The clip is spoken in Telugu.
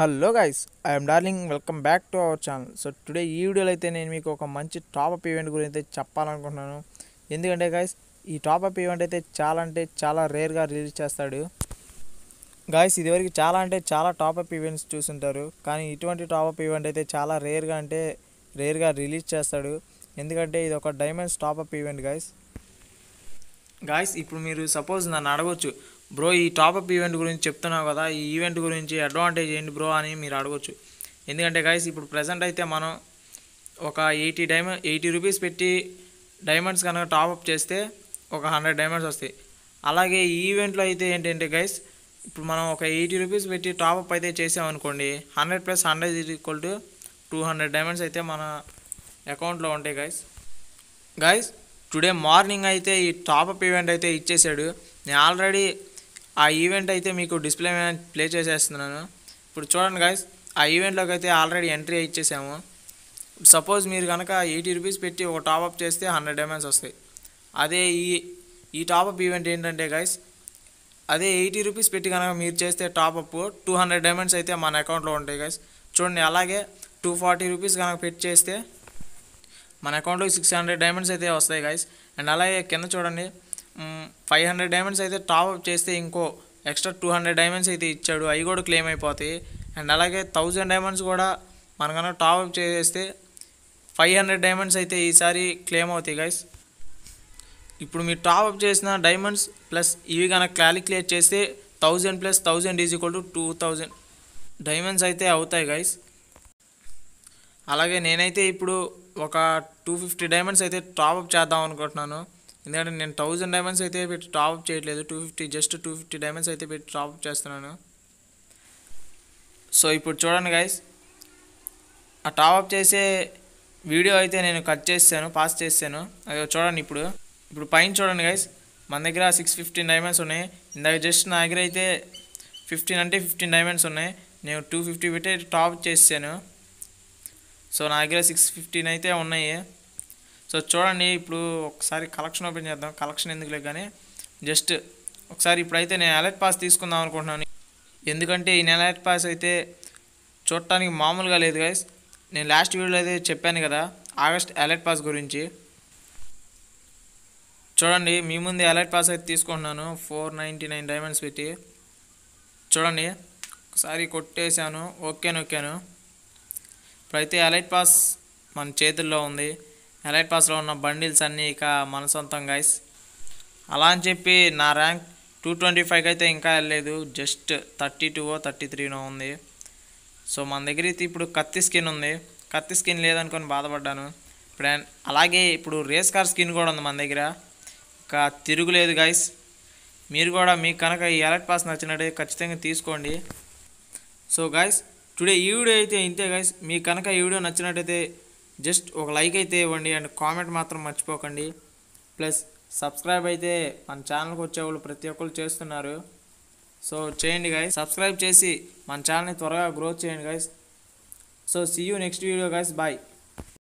Hello guys, I'm darling. Welcome back to our channel. So today ఈ వీడియోలో అయితే నేను మీకు ఒక మంచి టాపప్ ఈవెంట్ గురించి అయితే చెప్పాలనుకుంటున్నాను. ఎందుకంటే గైస్, ఈ టాపప్ ఈవెంట్ అయితే చాలా రేర్గా రిలీజ్ చేస్తాడు. గాయస్, ఇదివరకు చాలా టాపప్ ఈవెంట్స్ చూసుంటారు, కానీ ఇటువంటి టాపప్ ఈవెంట్ అయితే చాలా రేర్గా రిలీజ్ చేస్తాడు. ఎందుకంటే ఇది ఒక డైమండ్స్ టాపప్ ఈవెంట్ గాయస్. ఇప్పుడు మీరు సపోజ్ నన్ను అడగొచ్చు, బ్రో ఈ టాపప్ ఈవెంట్ గురించి చెప్తున్నావు కదా, ఈ ఈవెంట్ గురించి అడ్వాంటేజ్ ఏంటి బ్రో అని మీరు అడగొచ్చు. ఎందుకంటే గాయస్, ఇప్పుడు ప్రజెంట్ అయితే మనం ఒక 80 రూపీస్ పెట్టి డైమండ్స్ కనుక టాపప్ చేస్తే ఒక 100 డైమండ్స్ వస్తాయి. అలాగే ఈ ఈవెంట్లో అయితే ఏంటంటే గైస్, ఇప్పుడు మనం ఒక 80 రూపీస్ పెట్టి టాపప్ అయితే చేసామనుకోండి, 100 + 100 = 200 డైమండ్స్ అయితే మన అకౌంట్లో ఉంటాయి గాయస్. టుడే మార్నింగ్ అయితే ఈ టాపప్ ఈవెంట్ అయితే ఇచ్చేసాడు. నేను ఆల్రెడీ ఆ ఈవెంట్ అయితే మీకు డిస్ప్లే మీద ప్లే చేసేస్తున్నాను. ఇప్పుడు చూడండి గాయస్, ఆ ఈవెంట్లోకి అయితే ఆల్రెడీ ఎంట్రీ ఇచ్చేసాము. సపోజ్ మీరు కనుక 80 రూపీస్ పెట్టి ఒక టాపప్ చేస్తే 100 డైమండ్స్ వస్తాయి. అదే ఈ టాపప్ ఈవెంట్ ఏంటంటే గైస్, అదే 80 రూపీస్ పెట్టి కనుక మీరు చేస్తే టాపప్ 200 డైమండ్స్ అయితే మన అకౌంట్లో ఉంటాయి గైస్. చూడండి, అలాగే 240 రూపీస్ కనుక పెట్టి చేస్తే మన అకౌంట్లో 600 డైమండ్స్ అయితే వస్తాయి గైస్. అండ్ అలాగే కింద చూడండి, 500 డైమండ్స్ అయితే టాప్అప్ చేస్తే ఇంకో ఎక్స్ట్రా 200 డైమండ్స్ అయితే ఇచ్చాడు, అవి కూడా క్లెయిమ్ అయిపోతాయి. అండ్ అలాగే 1000 డైమండ్స్ కూడా మనకన్నా టాప్అప్ చేస్తే 500 డైమండ్స్ అయితే ఈసారి క్లెయిమ్ అవుతాయి గైస్. ఇప్పుడు మీరు టాప్అప్ చేసిన డైమండ్స్ ప్లస్ ఇవి కనుక క్యాలిక్యులేట్ చేస్తే 1000 + 1000 = 2000 డైమండ్స్ అయితే అవుతాయి గైస్. అలాగే నేనైతే ఇప్పుడు ఒక 250 డైమండ్స్ అయితే టాప్అప్ చేద్దాం అనుకుంటున్నాను. ఎందుకంటే నేను 1000 డైమండ్స్ అయితే పెట్టి టాప్అప్ చేయట్లేదు, 250 డైమండ్స్ అయితే పెట్టి టాప్అప్ చేస్తున్నాను. సో ఇప్పుడు చూడండి గైస్, ఆ టాప్అప్ చేసే వీడియో అయితే నేను పాస్ చేశాను. అది చూడండి. ఇప్పుడు పైన చూడండి గైస్, మన దగ్గర 615 డైమండ్స్ ఉన్నాయి. ఇందాక జస్ట్ నా దగ్గర అయితే 15 డైమండ్స్ ఉన్నాయి. నేను 250 పెట్టి టాప్అప్ చేసాను. సో నా దగ్గర 615 అయితే ఉన్నాయి. సో చూడండి, ఇప్పుడు ఒకసారి కలెక్షన్ ఓపెన్ చేద్దాం. కలెక్షన్ ఎందుకు లేదు కానీ జస్ట్ ఒకసారి ఇప్పుడైతే నేను అలర్ట్ పాస్ తీసుకుందాం అనుకుంటున్నాను. ఎందుకంటే ఈ నెల అలర్ట్ పాస్ అయితే చూడటానికి మామూలుగా లేదు గైస్. నేను లాస్ట్ వీడియోలో అయితే చెప్పాను కదా ఆగస్ట్ అలర్ట్ పాస్ గురించి. చూడండి, మీ ముందే అలర్ట్ పాస్ అయితే తీసుకుంటున్నాను 499 డైమండ్స్ పెట్టి. చూడండి, ఒకసారి కొట్టేశాను, ఓకే నొక్కాను. ఇప్పుడైతే అలర్ట్ పాస్ మన చేతుల్లో ఉంది. అలర్ట్ పాస్లో ఉన్న బండిల్స్ అన్నీ ఇక మన సొంతం గైస్. అలా అని చెప్పి నా ర్యాంక్ 225 అయితే ఇంకా వెళ్ళలేదు, జస్ట్ 32 33 ఉంది. సో మన దగ్గర అయితే ఇప్పుడు కత్తి స్కిన్ ఉంది. కత్తి స్కిన్ లేదనుకొని బాధపడ్డాను. అలాగే ఇప్పుడు రేస్ కార్ స్కిన్ కూడా ఉంది మన దగ్గర. ఇంకా తిరుగులేదు గైస్. మీరు కూడా మీకు కనుక ఈ అలర్ట్ పాస్ నచ్చినట్టయితే ఖచ్చితంగా తీసుకోండి. సో గైస్, టుడే ఈ వీడియో అయితే ఇంతే గైస్. మీకు కనుక ఈ వీడియో నచ్చినట్టయితే జస్ట్ ఒక లైక్ అయితే ఇవ్వండి అండ్ కామెంట్ మాత్రం మర్చిపోకండి. ప్లస్ సబ్స్క్రైబ్ అయితే మన ఛానల్కి వచ్చేవాళ్ళు ప్రతి ఒక్కరు చేస్తున్నారు. సో చేయండి గైస్, సబ్స్క్రైబ్ చేసి మన ఛానల్ని త్వరగా గ్రోత్ చేయండి guys. So see you next video guys, bye.